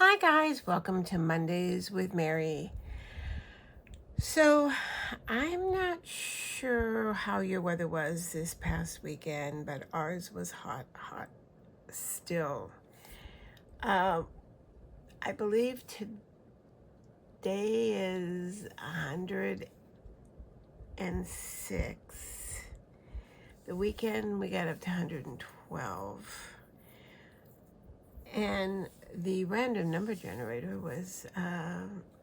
Hi guys, welcome to Mondays with Mary. So, I'm not sure how your weather was this past weekend, but ours was hot still. I believe today is 106. The weekend we got up to 112. And the random number generator was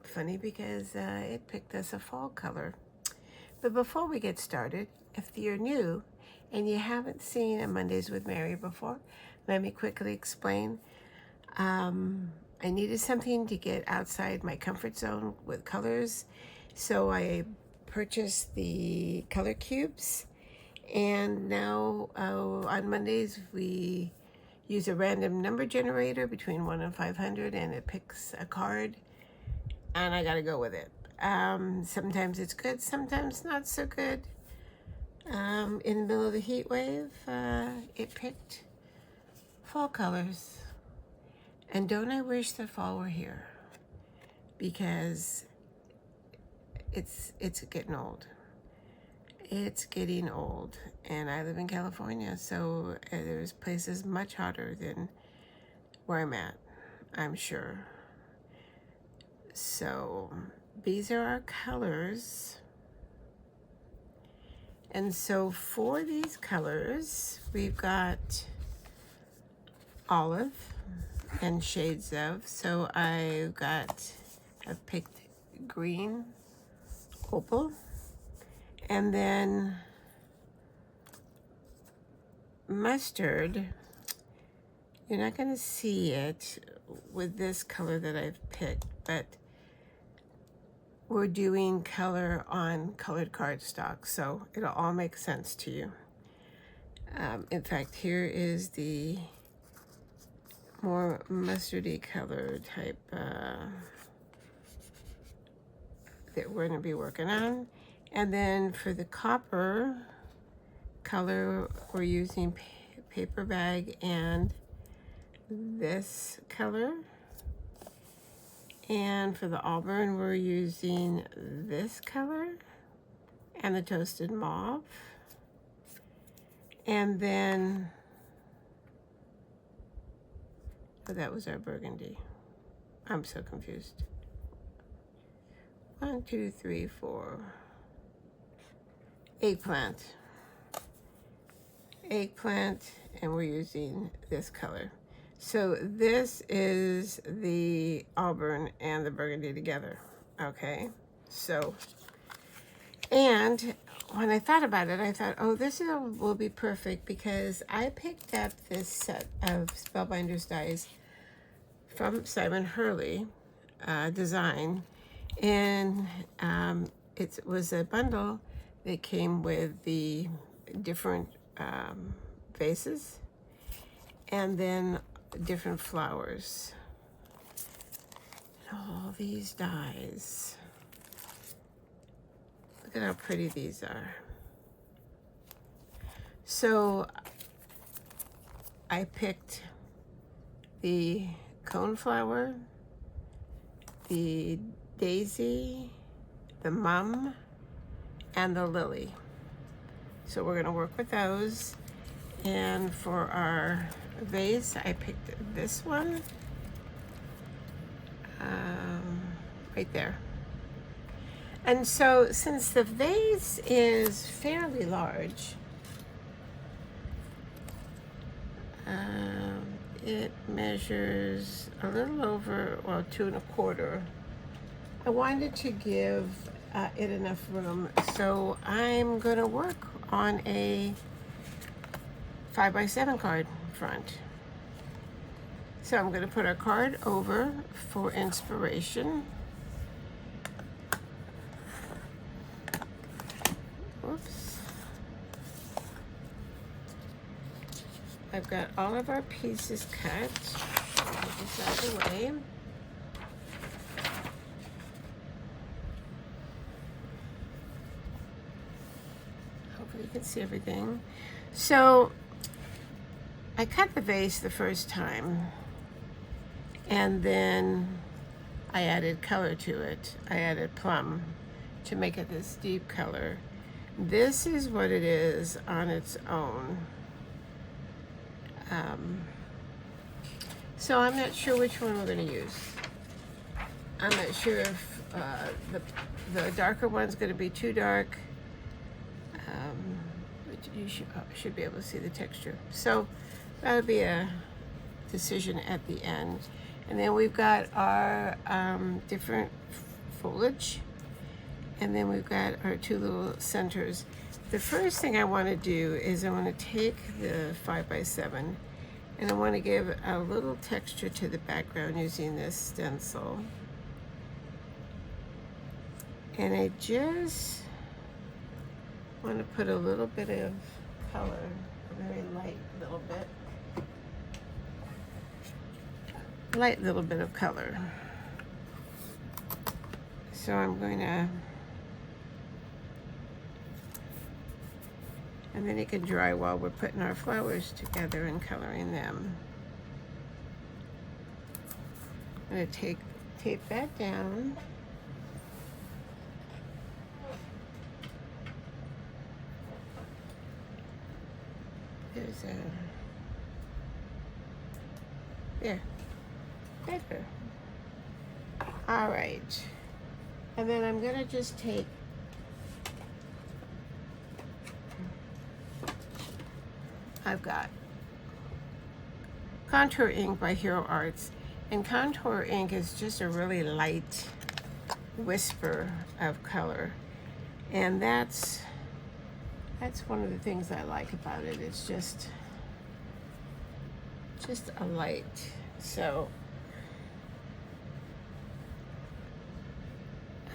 funny because it picked us a fall color. But before we get started, if you're new and you haven't seen a Mondays with Mary before, let me quickly explain. I needed something to get outside my comfort zone with colors, so I purchased the color cubes. And now on Mondays we use a random number generator between 1 and 500, and it picks a card, and I gotta go with it. Sometimes it's good, sometimes not so good. In the middle of the heat wave, it picked fall colors. And don't I wish the fall were here, because it's getting old. It's getting old, and I live in California, so there's places much hotter than where I'm at, I'm sure. So these are our colors. And so for these colors, we've got olive and shades of. So I've picked green, opal, and then mustard. You're not going to see it with this color that I've picked, but we're doing color on colored cardstock, so it'll all make sense to you. In fact, here is the more mustardy color type that we're going to be working on. And then for the copper color, we're using paper bag and this color. And for the auburn, we're using this color and the toasted mauve. And then, oh, that was our burgundy. I'm so confused. 1, 2, 3, 4. Eggplant, and we're using this color. So this is the auburn and the burgundy together, okay? So, and when I thought about it, I thought, oh, will be perfect, because I picked up this set of Spellbinders dies from Simon Hurley design, and it was a bundle that came with the different vases and then different flowers. All these dies. Look at how pretty these are. So I picked the coneflower, the daisy, the mum, and the lily. So we're gonna work with those. And for our vase, I picked this one, right there. And so since the vase is fairly large, it measures a little over, well, 2 1/4. I wanted to give it enough room, so I'm gonna work on a 5x7 card front. So I'm gonna put our card over for inspiration. Oops. I've got all of our pieces cut. Put this out of the way. Hopefully you can see everything. So I cut the vase the first time, And then I added color to it. I added plum to make it this deep color. This is what it is on its own. So I'm not sure which one we're going to use. I'm not sure if the darker one's going to be too dark. But you should be able to see the texture. So that'll be a decision at the end. And then we've got our different foliage. And then we've got our two little centers. The first thing I want to do is I want to take the 5x7 and I want to give a little texture to the background using this stencil. And I just want to put a little bit of color, a very light little bit of color. So I'm going to, and then it can dry while we're putting our flowers together and coloring them. I'm going to tape that down. There's there. All right. And then I'm gonna just take I've got Contour Ink by Hero Arts, and Contour Ink is just a really light whisper of color, and that's one of the things I like about it. It's just a light. So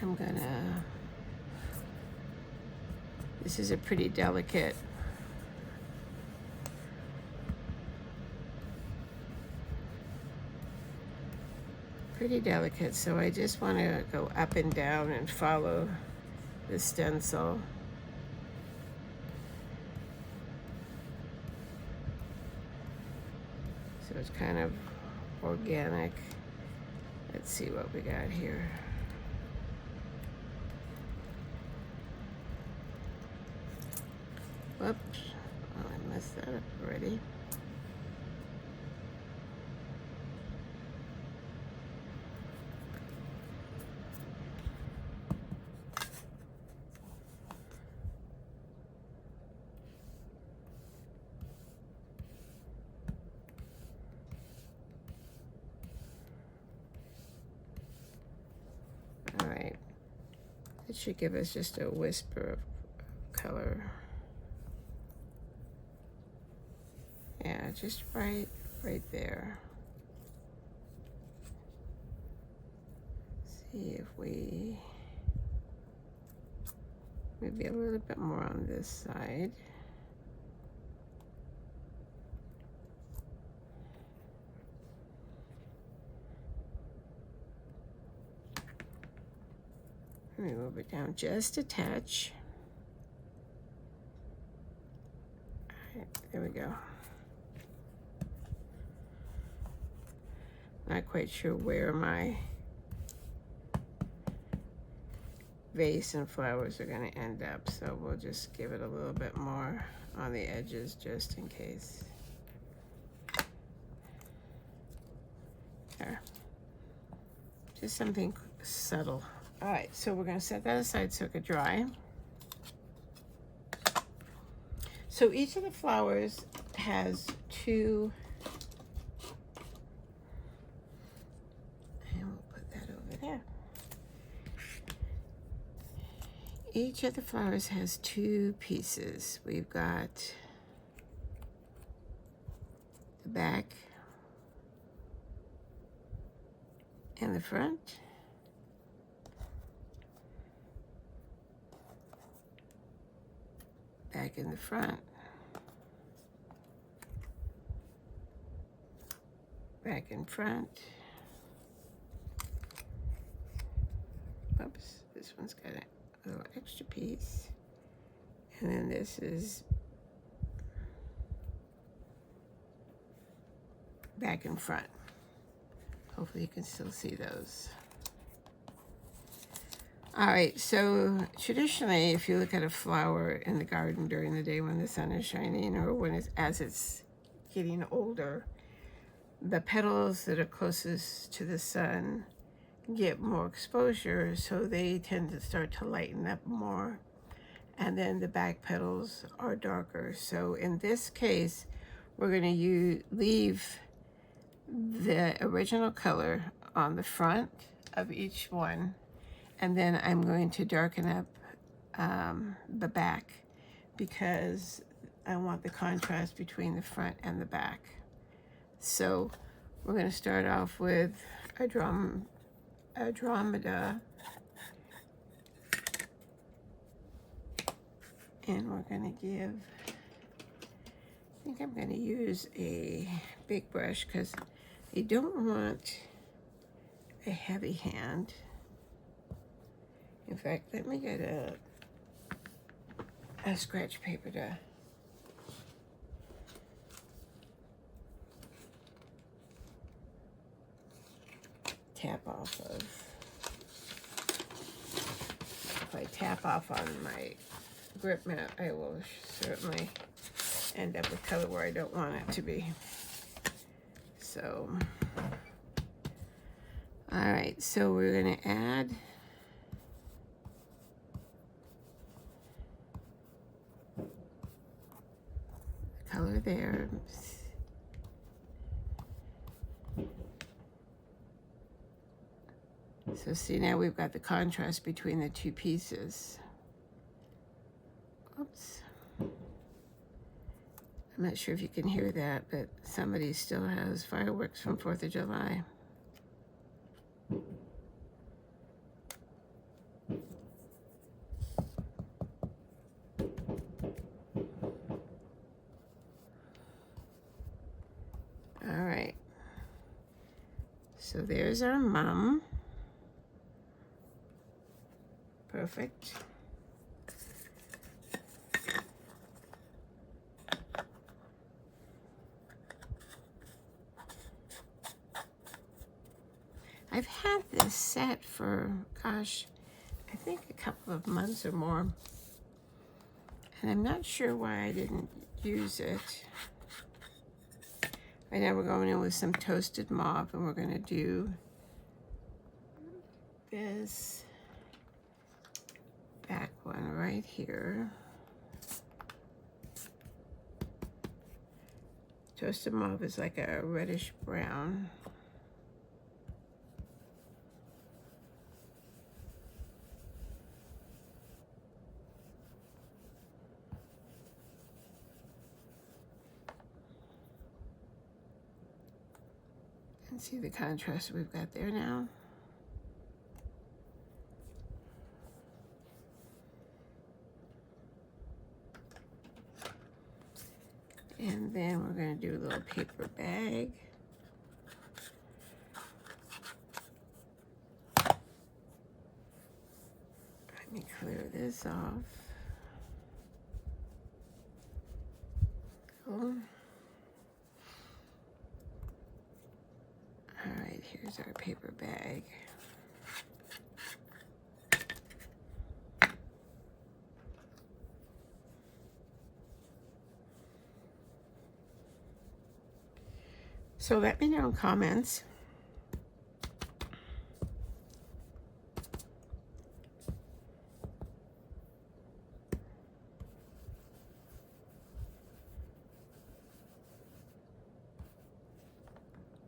I'm gonna, this is a pretty delicate so I just want to go up and down and follow the stencil. So it's kind of organic. Let's see what we got here. Whoops, oh, I messed that up already. All right, it should give us just a whisper of color. Yeah, just right there. See if we, maybe a little bit more on this side. Let me move it down just a touch. All right, there we go. Not quite sure where my vase and flowers are going to end up, so we'll just give it a little bit more on the edges just in case. There. Just something subtle. All right, so we're going to set that aside so it could dry. So each of the flowers has two, and we'll put that over there. Each of the flowers has two pieces. We've got the back and the front. Back in the front. Back in front. Oops, this one's got a little extra piece. And then this is back and front. Hopefully you can still see those. All right, so traditionally, if you look at a flower in the garden during the day when the sun is shining, or when as it's getting older, the petals that are closest to the sun get more exposure, so they tend to start to lighten up more. And then the back petals are darker. So in this case, we're going to leave the original color on the front of each one, and then I'm going to darken up the back because I want the contrast between the front and the back. So we're going to start off with Andromeda, and we're going to give, I think I'm going to use a big brush because you don't want a heavy hand. In fact, let me get a scratch paper to tap off of. If I tap off on my grip mat, I will certainly end up with color where I don't want it to be. So, all right, so we're going to add color there. So see, now we've got the contrast between the two pieces. Oops. I'm not sure if you can hear that, but somebody still has fireworks from 4th of July. All right. So there's our mom. Perfect. I've had this set for, gosh, I think a couple of months or more. And I'm not sure why I didn't use it. Right now we're going in with some toasted mauve, and we're going to do this back one right here. Toasted mauve is like a reddish brown. And see the contrast we've got there now. And then we're going to do a little paper bag. Let me clear this off. Cool. All right, here's our paper bag. So let me know in comments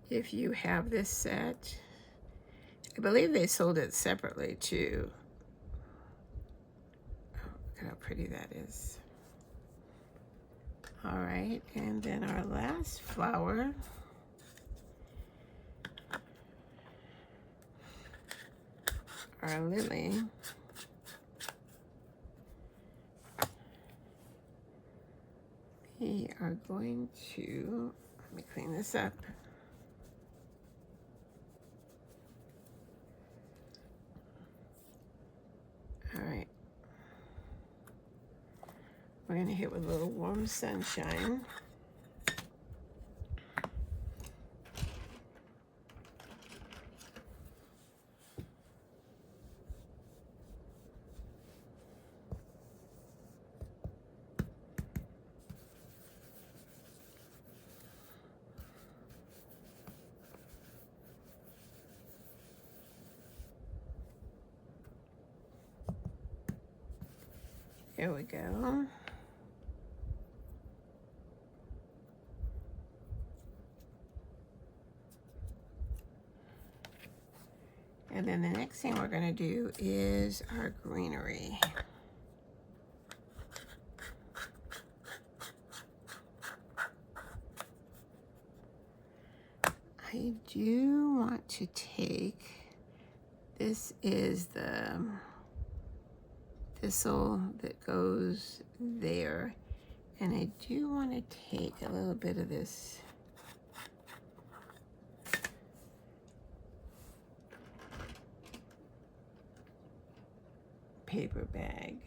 if you have this set. I believe they sold it separately too. Oh, look at how pretty that is. All right, and then our last flower. Our lily. We are going to, let me clean this up. All right. We're going to hit with a little warm sunshine. There we go. And then the next thing we're going to do is our greenery. I do want to take, this is the thistle that goes there, and I do want to take a little bit of this paper bag,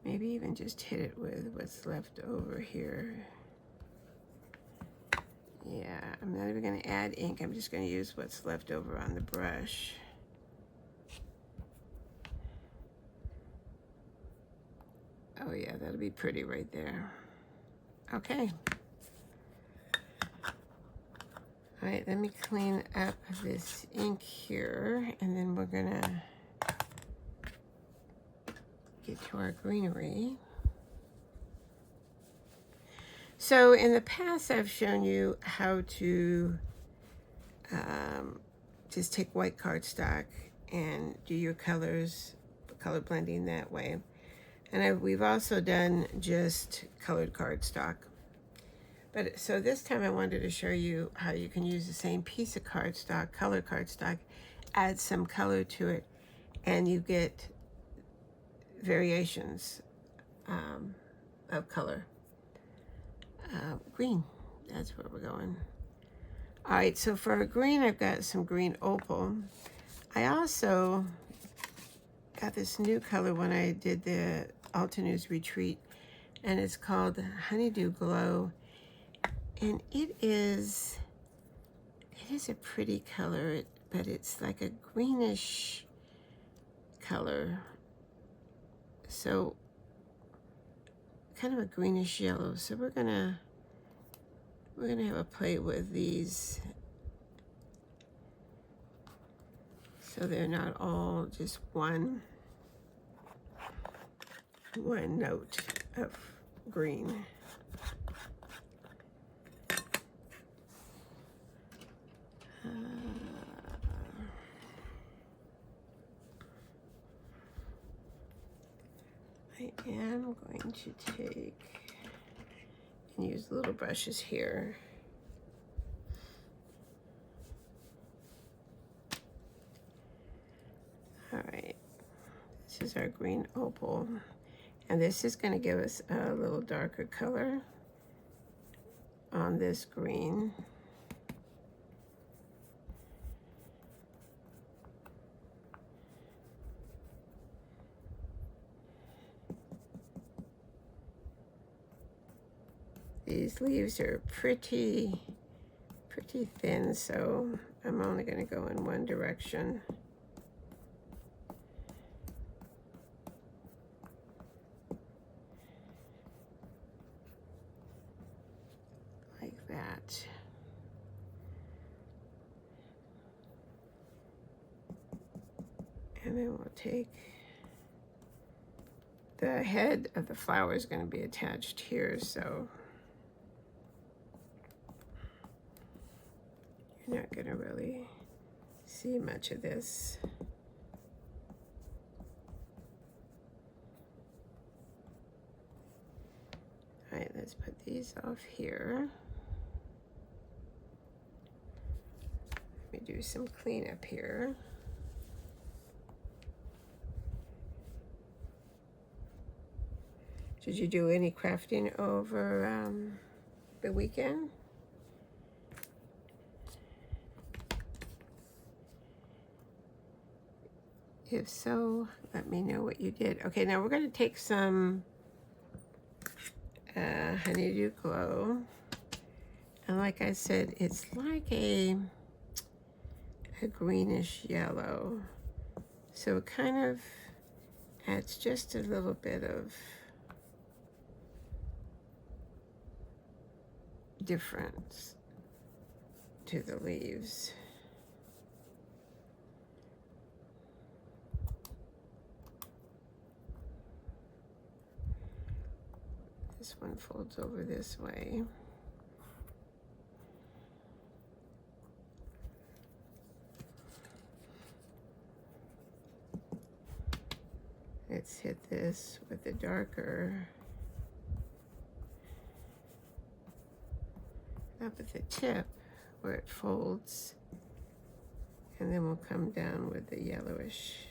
maybe even just hit it with what's left over here. Yeah, I'm not even going to add ink, I'm just going to use what's left over on the brush. Oh yeah, that'll be pretty right there. Okay. All right, let me clean up this ink here, and then we're gonna get to our greenery. So in the past, I've shown you how to just take white cardstock and do your colors, color blending that way. And we've also done just colored cardstock. But so this time I wanted to show you how you can use the same piece of cardstock, colored cardstock, add some color to it, and you get variations of color. Green, that's where we're going. All right, so for our green, I've got some green opal. I also got this new color when I did the Altenew's retreat, and it's called Honeydew Glow. And it is a pretty color, but it's like a greenish color. So kind of a greenish yellow. So we're gonna have a play with these so they're not all just one note of green. I am going to take and use little brushes here. All right, this is our green opal, and this is going to give us a little darker color on this green. These leaves are pretty thin, so I'm only going to go in one direction. Like that. And then we'll take the head of the flower is going to be attached here, so you're not going to really see much of this. All right, let's put these off here. Let me do some cleanup here. Did you do any crafting over the weekend? If so, let me know what you did. Okay, now we're going to take some Honeydew Glow. And like I said, it's like a greenish yellow. So it kind of adds just a little bit of difference to the leaves. This one folds over this way. Let's hit this with the darker up at the tip where it folds, and then we'll come down with the yellowish.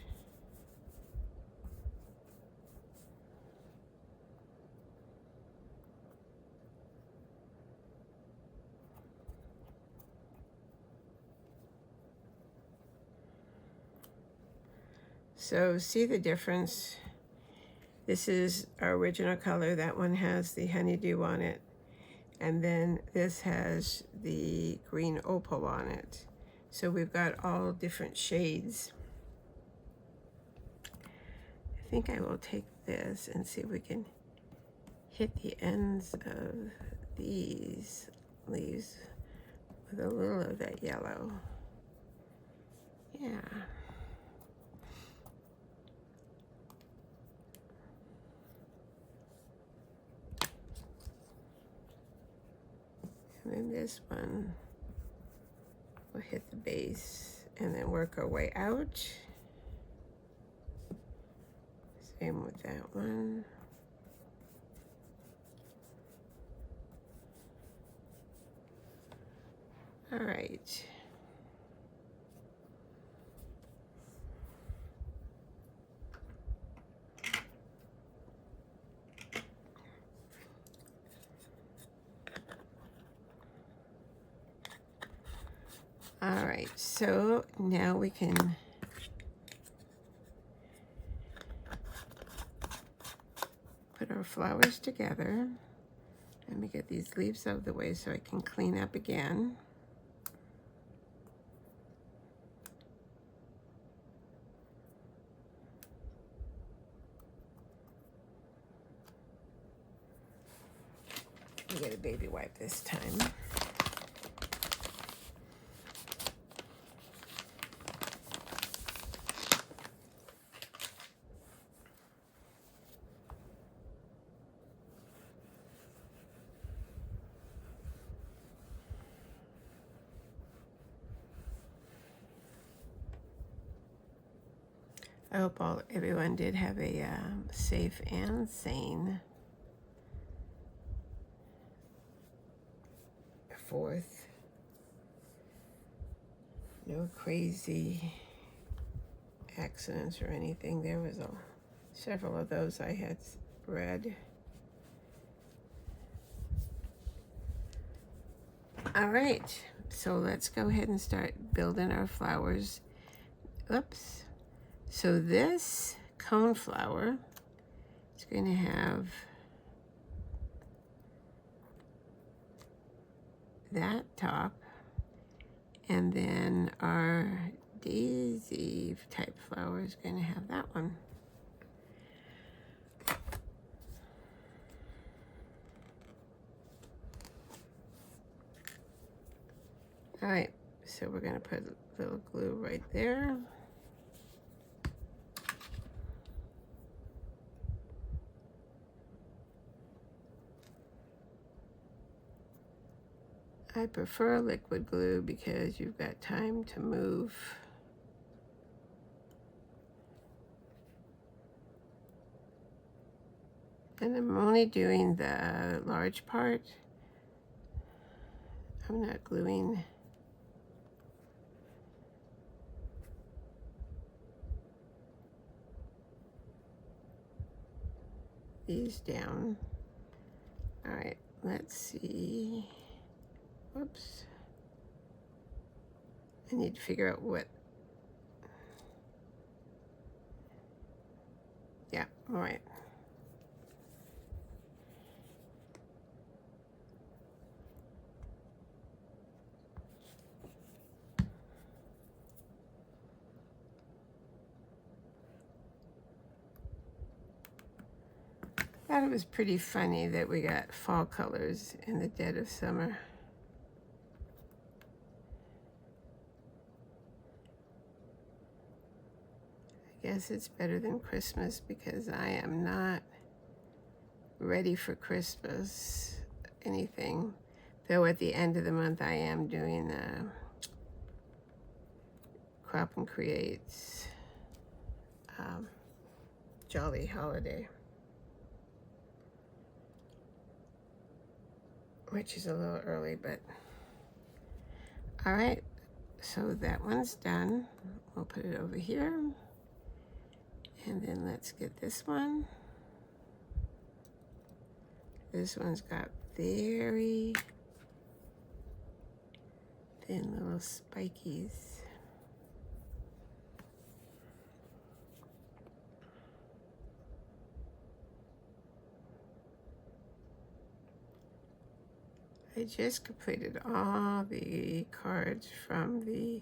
So see the difference? This is our original color. That one has the honeydew on it. And then this has the green opal on it. So we've got all different shades. I think I will take this and see if we can hit the ends of these leaves with a little of that yellow. Yeah. And then this one, we'll hit the base and then work our way out. Same with that one. All right. All right, so now we can put our flowers together. Let me get these leaves out of the way so I can clean up again. I'll get a baby wipe this time. I hope everyone did have a safe and sane 4th. No crazy accidents or anything. There was several of those I had read. All right, so let's go ahead and start building our flowers. Oops. So this cone flower is going to have that top, and then our daisy type flower is going to have that one. All right, so we're going to put a little glue right there. I prefer liquid glue because you've got time to move. And I'm only doing the large part. I'm not gluing. These down. All right, let's see. Whoops. I need to figure out what. Yeah, all right. I thought it was pretty funny that we got fall colors in the dead of summer. I guess it's better than Christmas because I am not ready for Christmas, anything. Though at the end of the month I am doing Crop and Create's Jolly Holiday, which is a little early, but all right. So that one's done. We'll put it over here. And then let's get this one. This one's got very thin little spikies. I just completed all the cards from the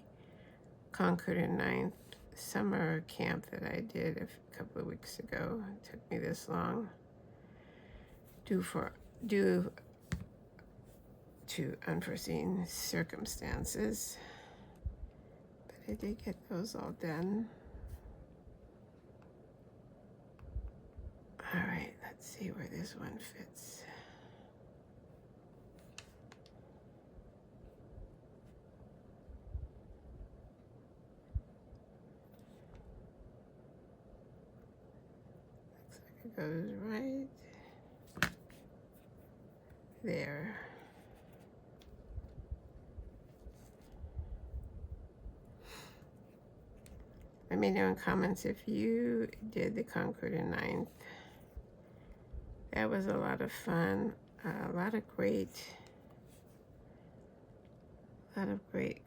Concord and Ninth summer camp that I did a couple of weeks ago. It took me this long due to unforeseen circumstances, but I did get those all done. All right, let's see where this one fits. It goes right there. Let me know in comments if you did the Concord and Ninth. That was a lot of fun. A lot of great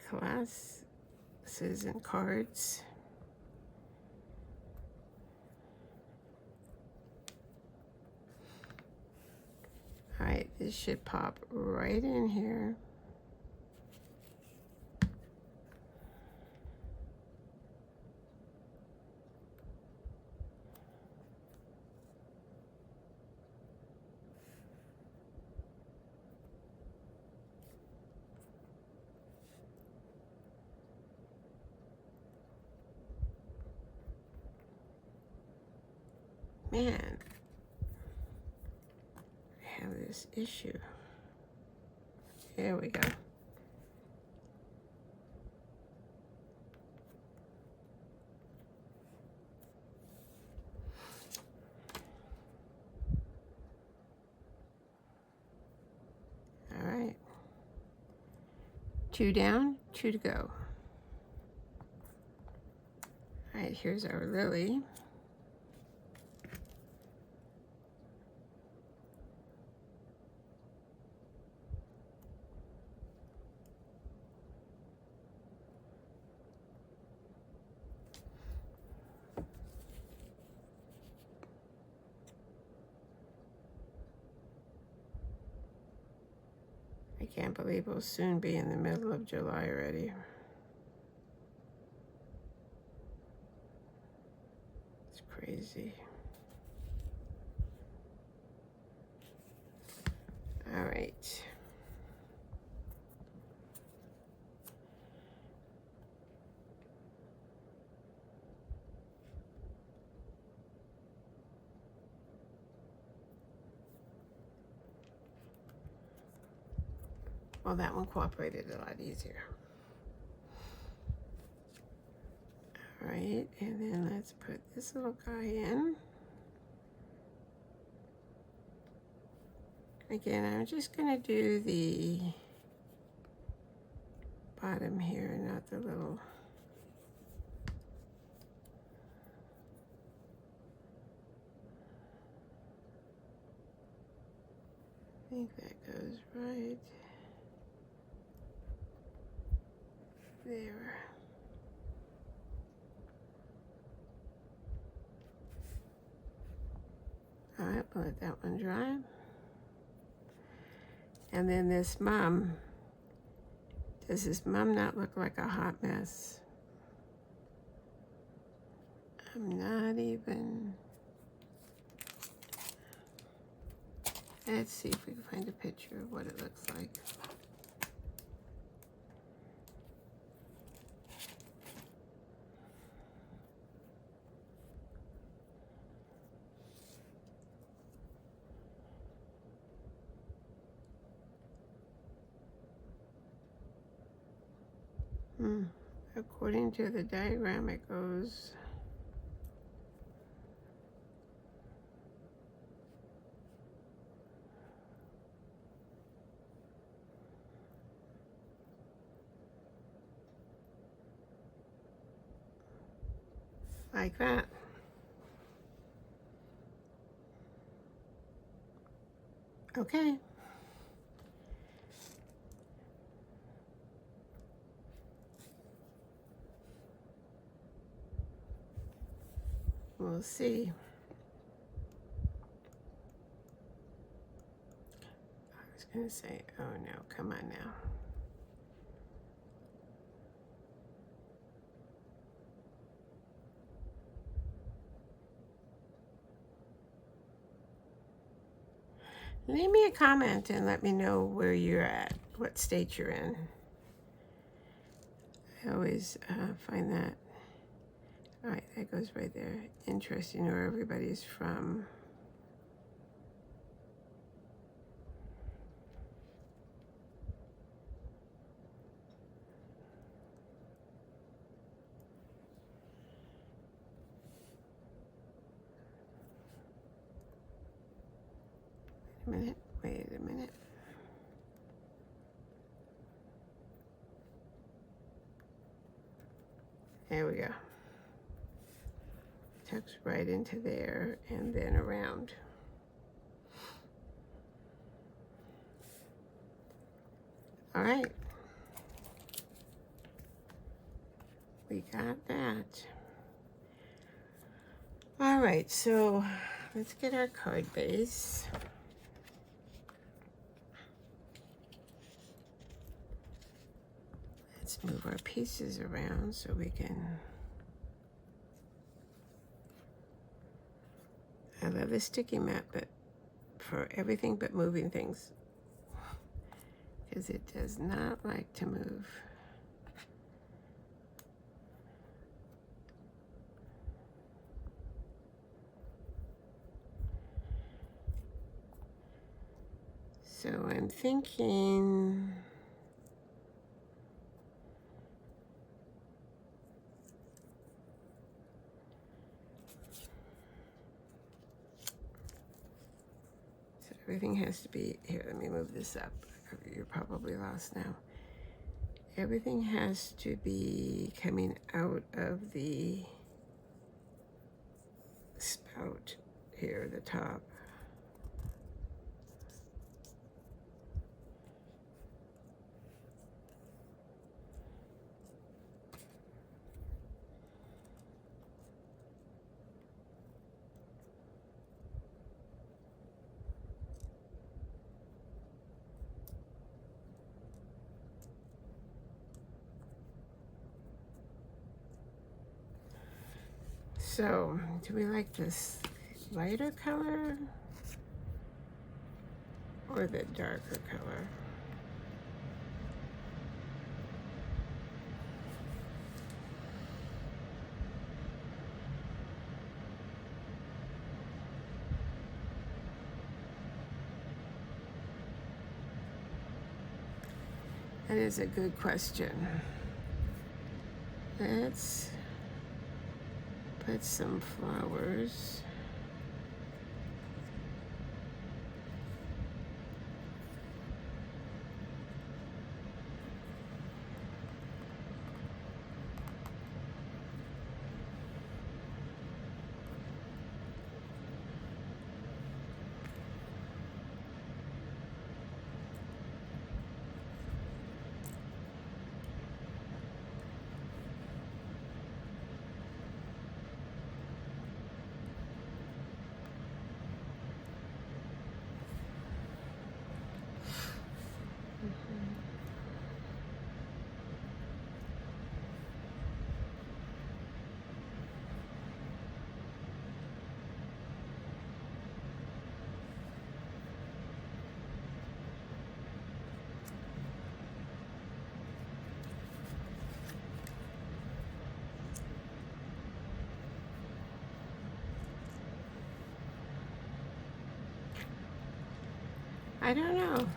classes and cards. All right, this should pop right in here. Man, I have this issue. There we go. All right. 2 down, 2 to go. All right, here's our lily. I can't believe we'll soon be in the middle of July already. It's crazy. All right. Well, that one cooperated a lot easier. All right, and then let's put this little guy in. Again, I'm just gonna do the bottom here, not the little. I think that goes right there. All right, we'll let that one dry. And then this mum, does this mum not look like a hot mess? I'm not even, let's see if we can find a picture of what it looks like. According to the diagram, it goes like that. Okay. We'll see. I was going to say, oh no, come on now. Leave me a comment and let me know where you're at, what state you're in. I always find that, all right, that goes right there. Interesting where everybody's from. Wait a minute. There we go. Tucks right into there and then around. All right. We got that. All right, so let's get our card base. Let's move our pieces around so we can. I love the sticky mat, but for everything but moving things, because it does not like to move. So I'm thinking everything has to be, here, let me move this up. You're probably lost now. Everything has to be coming out of the spout here, the top. So, do we like this lighter color or the darker color? That is a good question. Let's put some flowers. I don't know.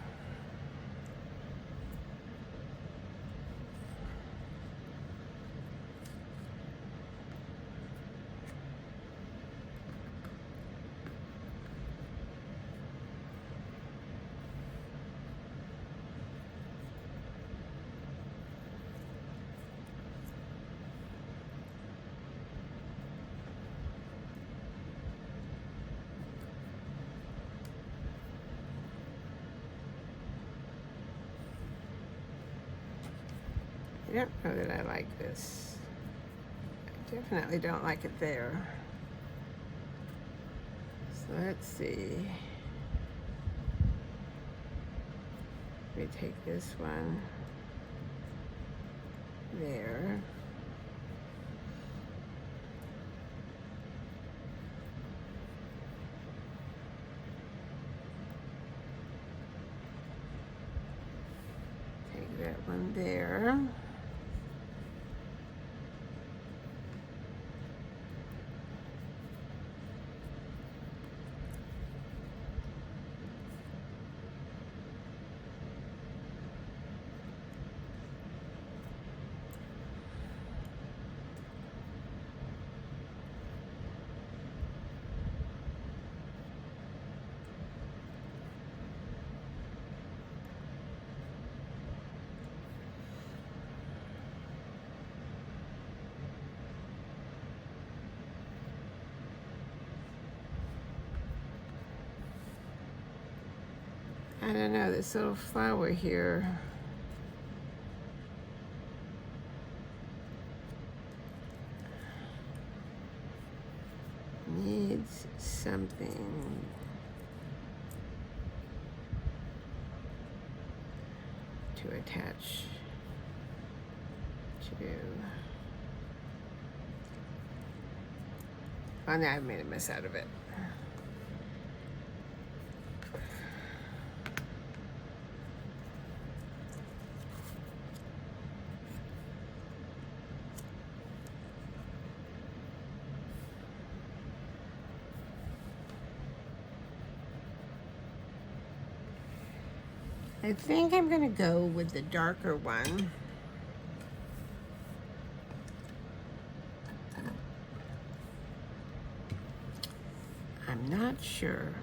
I don't know that I like this. I definitely don't like it there. So let's see. Let me take this one there. Take that one there. I don't know, this little flower here. Needs something to attach to. Oh, now I've made a mess out of it. I think I'm going to go with the darker one. I'm not sure.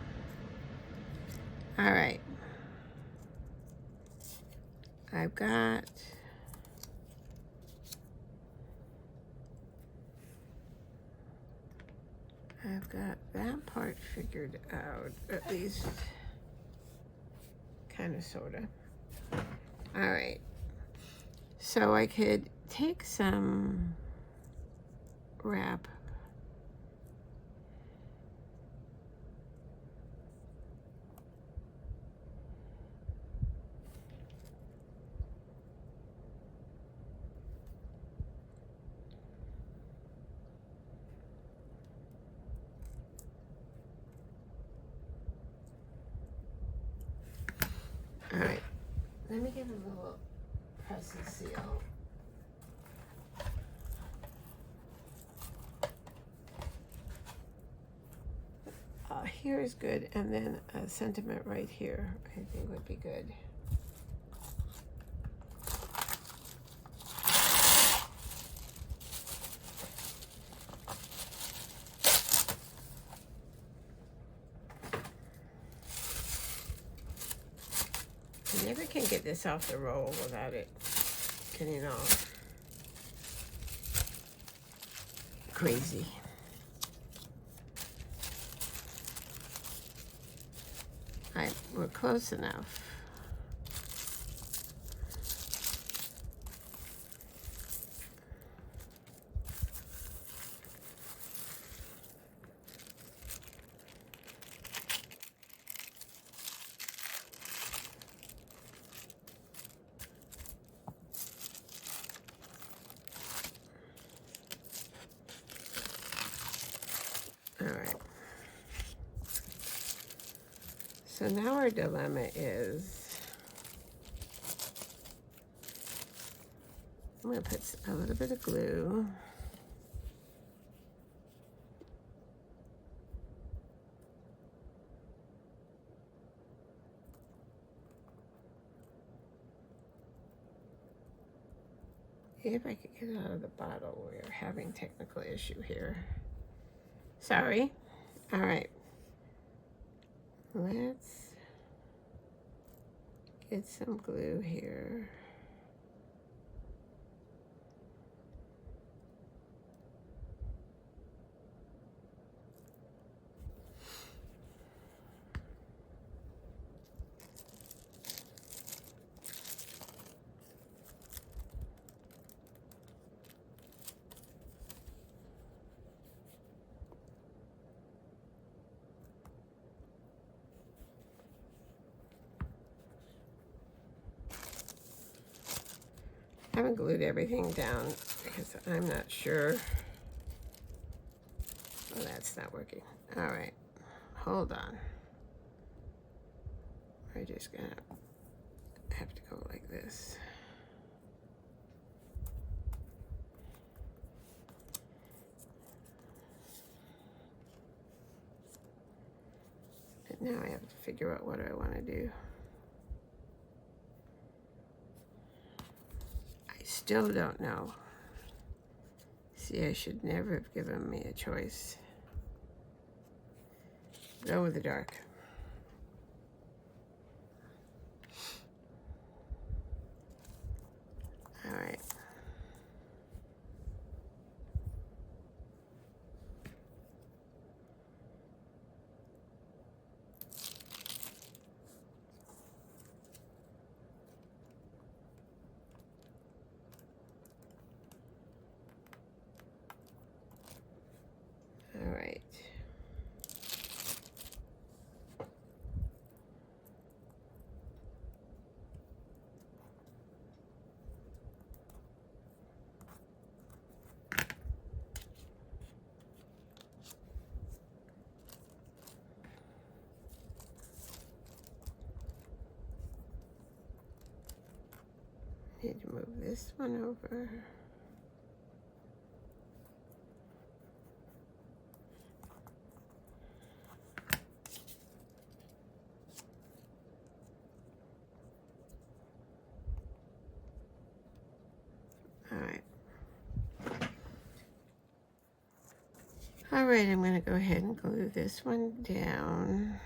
All right. I've got that part figured out, at least kind of, sort of. All right. So I could take some wrap. All right. Let me give it a little press and seal. Here is good, and then a sentiment right here I think would be good. I never can get this off the roll without it getting all crazy. We're close enough. All right. So now our dilemma is, I'm going to put a little bit of glue. If I could get it out of the bottle, we're having technical issue here. Sorry. All right. Let's get some glue here. I haven't glued everything down because I'm not sure. Oh, that's not working. All right, hold on. We're just gonna have to go like this. But now I have to figure out what I want to do. I still don't know. See, I should never have given me a choice. Go with the dark. All right. All right. Need to move this one over. All right. All right, I'm going to go ahead and glue this one down.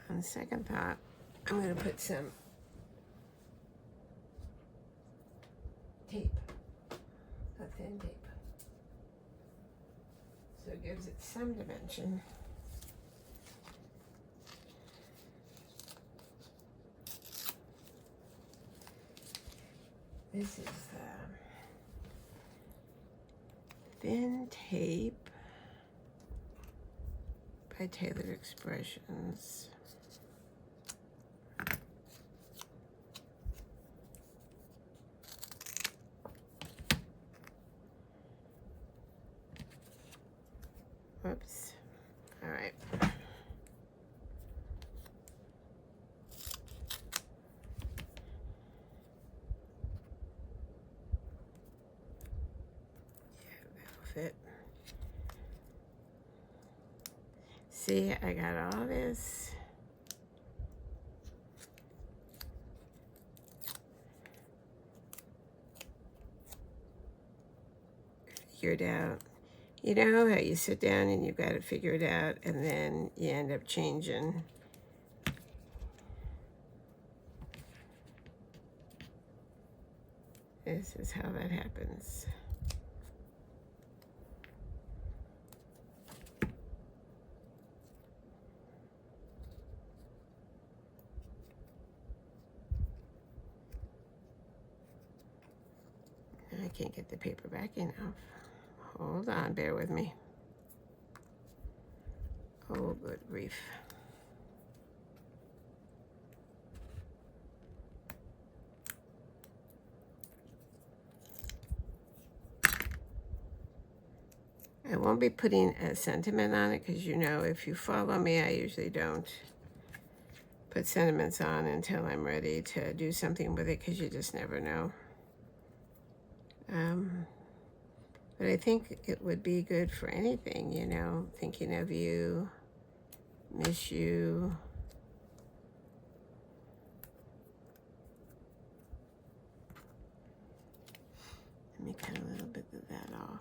On second thought, I'm going to put some tape, a thin tape, so it gives it some dimension. This is thin tape by Tailored Expressions. Whoops. All right. Yeah, that'll fit. See, I got all this. Figured out. You know how you sit down and you've got to figure it out, and then you end up changing. This is how that happens. I can't get the paper back enough. Hold on, bear with me. Oh, good grief. I won't be putting a sentiment on it because, you know, if you follow me, I usually don't put sentiments on until I'm ready to do something with it, because you just never know. But I think it would be good for anything, you know, thinking of you, miss you. Let me cut a little bit of that off.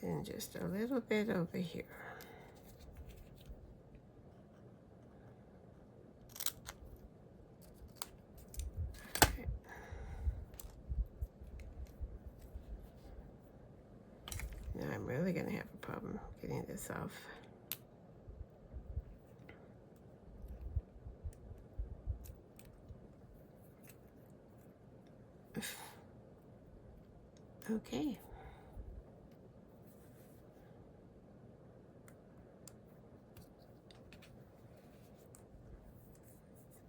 And just a little bit over here. I'm really going to have a problem getting this off. Okay.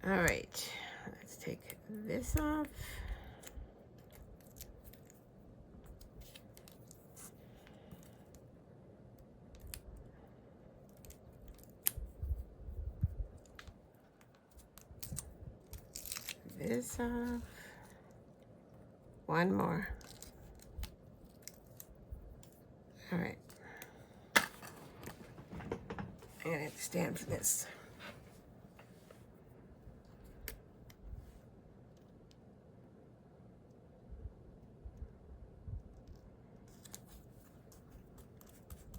All right, let's take this off. This off. One more. All right. I'm gonna have to stand for this.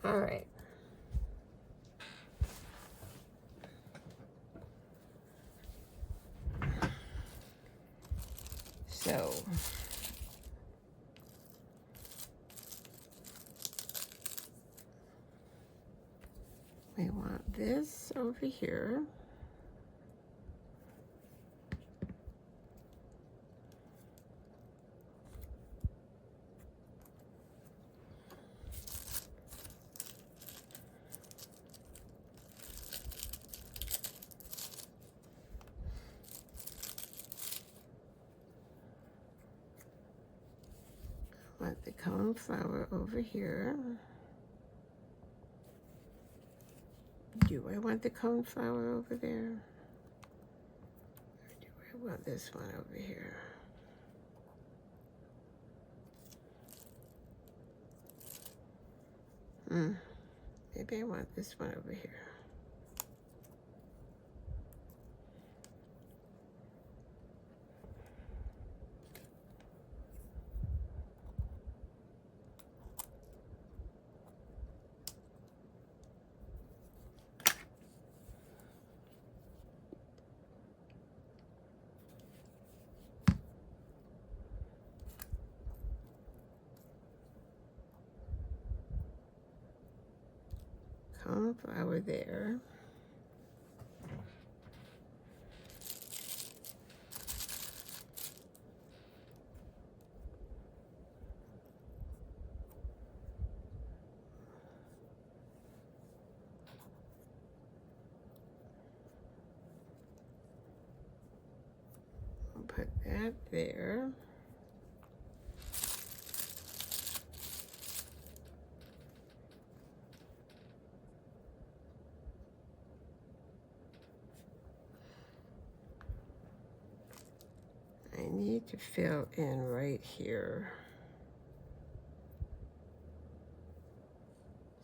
All right. So we want this over here. I want the cone flower over here. Do I want the cone flower over there? Or do I want this one over here? Maybe I want this one over here. Cone flower there. I'll put that there. I need to fill in right here.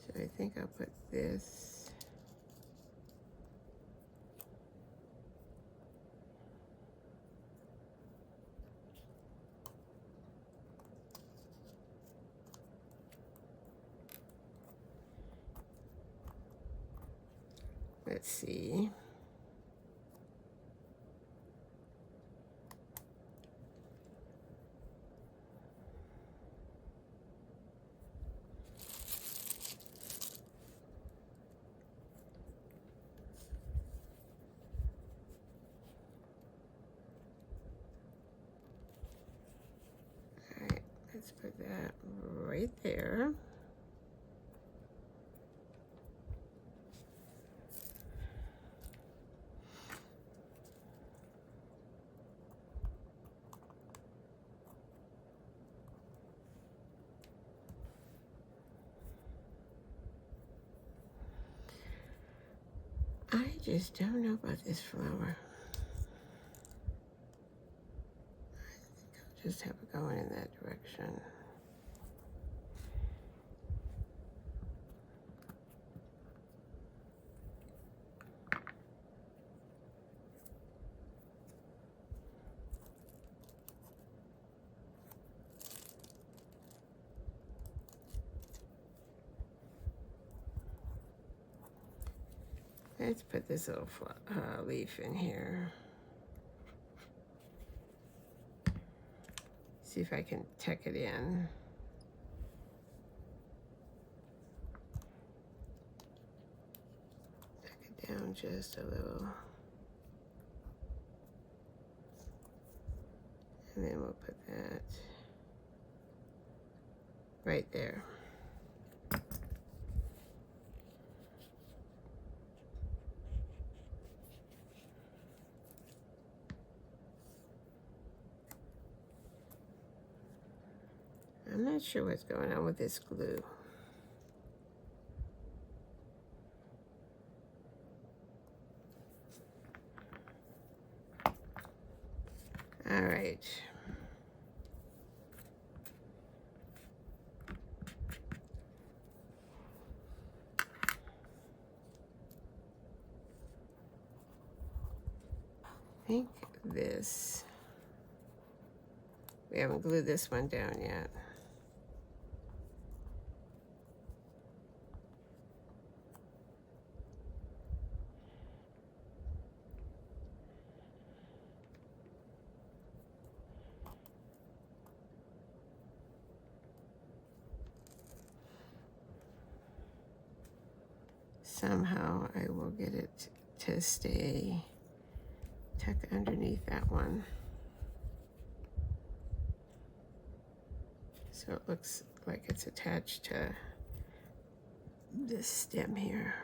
So I think I'll put this. Let's see. All right, let's put that right there. I just don't know about this flower. I think I'll just have it going in that direction. Let's put this little leaf in here. See if I can tuck it in. down just a little. And then we'll put that right there. I'm not sure what's going on with this glue. All right. I think this, we haven't glued this one down yet. Somehow I will get it to stay tucked underneath that one. So it looks like it's attached to this stem here.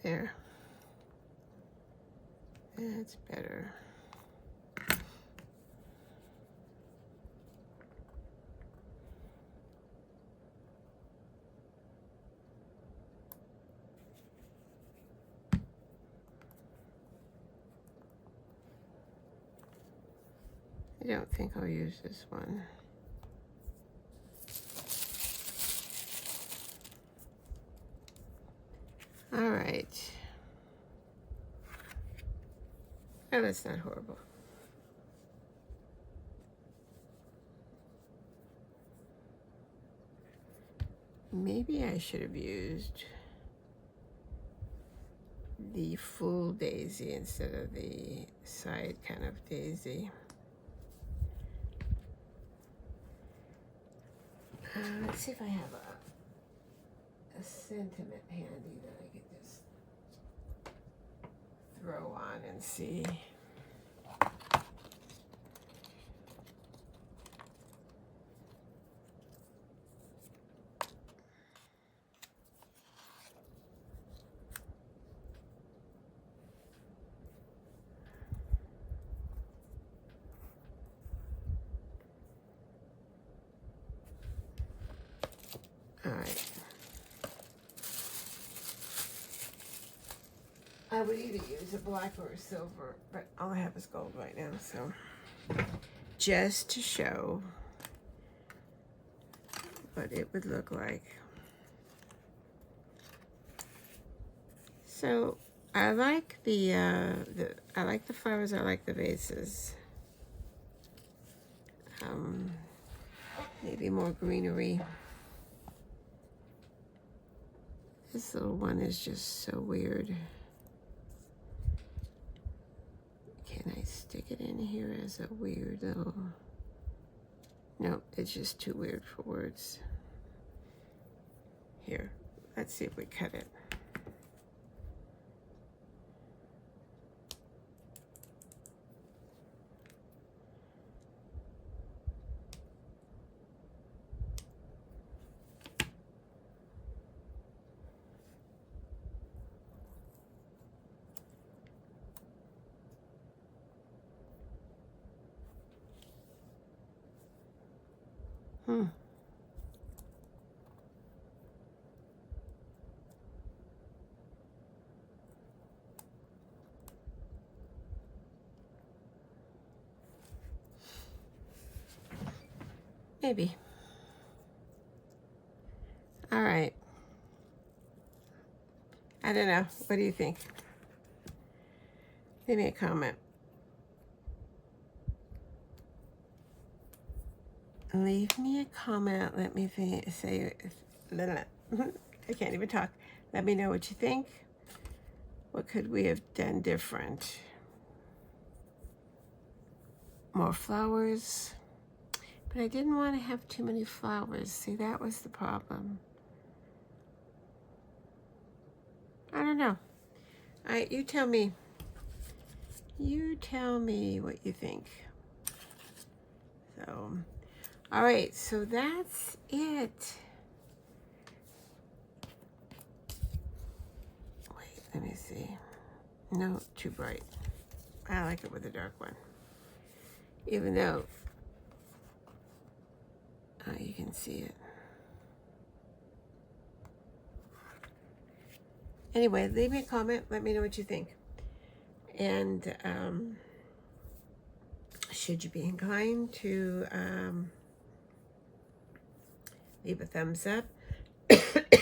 There. That's better. I don't think I'll use this one. All right. Oh, that's not horrible. Maybe I should have used the full daisy instead of the side kind of daisy. Let's see if I have a sentiment handy that I could just throw on and see. All right. I would either use a black or a silver, but all I have is gold right now, so just to show what it would look like. So I like I like the flowers, I like the vases. Maybe more greenery. This little one is just so weird. Can I stick it in here as a weird little... Nope, it's just too weird for words. Here, let's see if we cut it. Maybe. All right. I don't know. What do you think? Leave me a comment. Leave me a comment. Let me say, I can't even talk. Let me know what you think. What could we have done different? more flowers. But I didn't want to have too many flowers. See, that was the problem. I don't know. You tell me. You tell me what you think. So, all right, so that's it. Wait, let me see. No, too bright. I like it with a dark one. Even though you can see it. Anyway, leave me a comment. Let me know what you think. And should you be inclined to leave a thumbs up,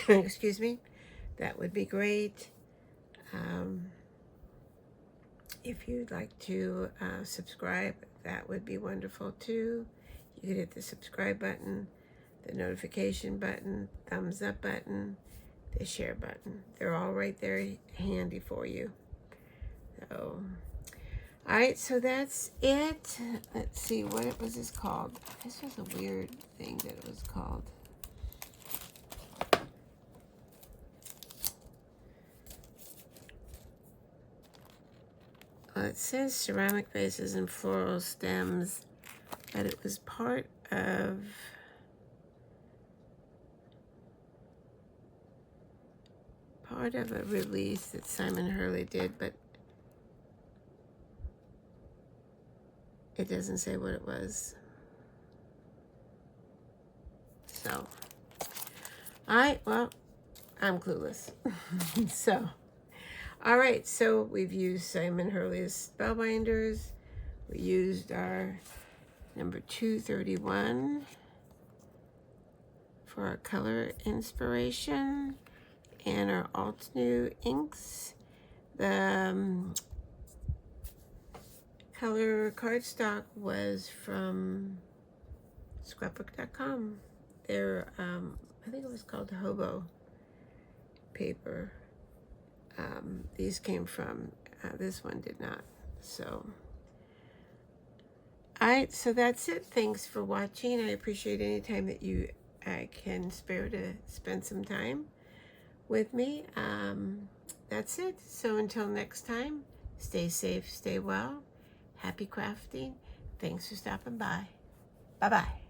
excuse me, that would be great. If you'd like to subscribe, that would be wonderful too. You could hit the subscribe button, the notification button, thumbs up button, the share button. They're all right there handy for you. So, all right, so that's it. Let's see, what was this called? This was a weird thing that it was called. Well, it says ceramic vases and floral stems, but it was part of a release that Simon Hurley did, but it doesn't say what it was. So, all right, well, I'm clueless. So, all right, so we've used Simon Hurley's Spellbinders. We used our number 231 for our color inspiration, and our Altenew inks. The color cardstock was from scrapbook.com. Their, I think it was called Hobo paper. These came from, this one did not. So, all right, so that's it. Thanks for watching. I appreciate any time that you can spare to spend some time with me. That's it. So until next time, stay safe, stay well, happy crafting. Thanks for stopping by. Bye-bye.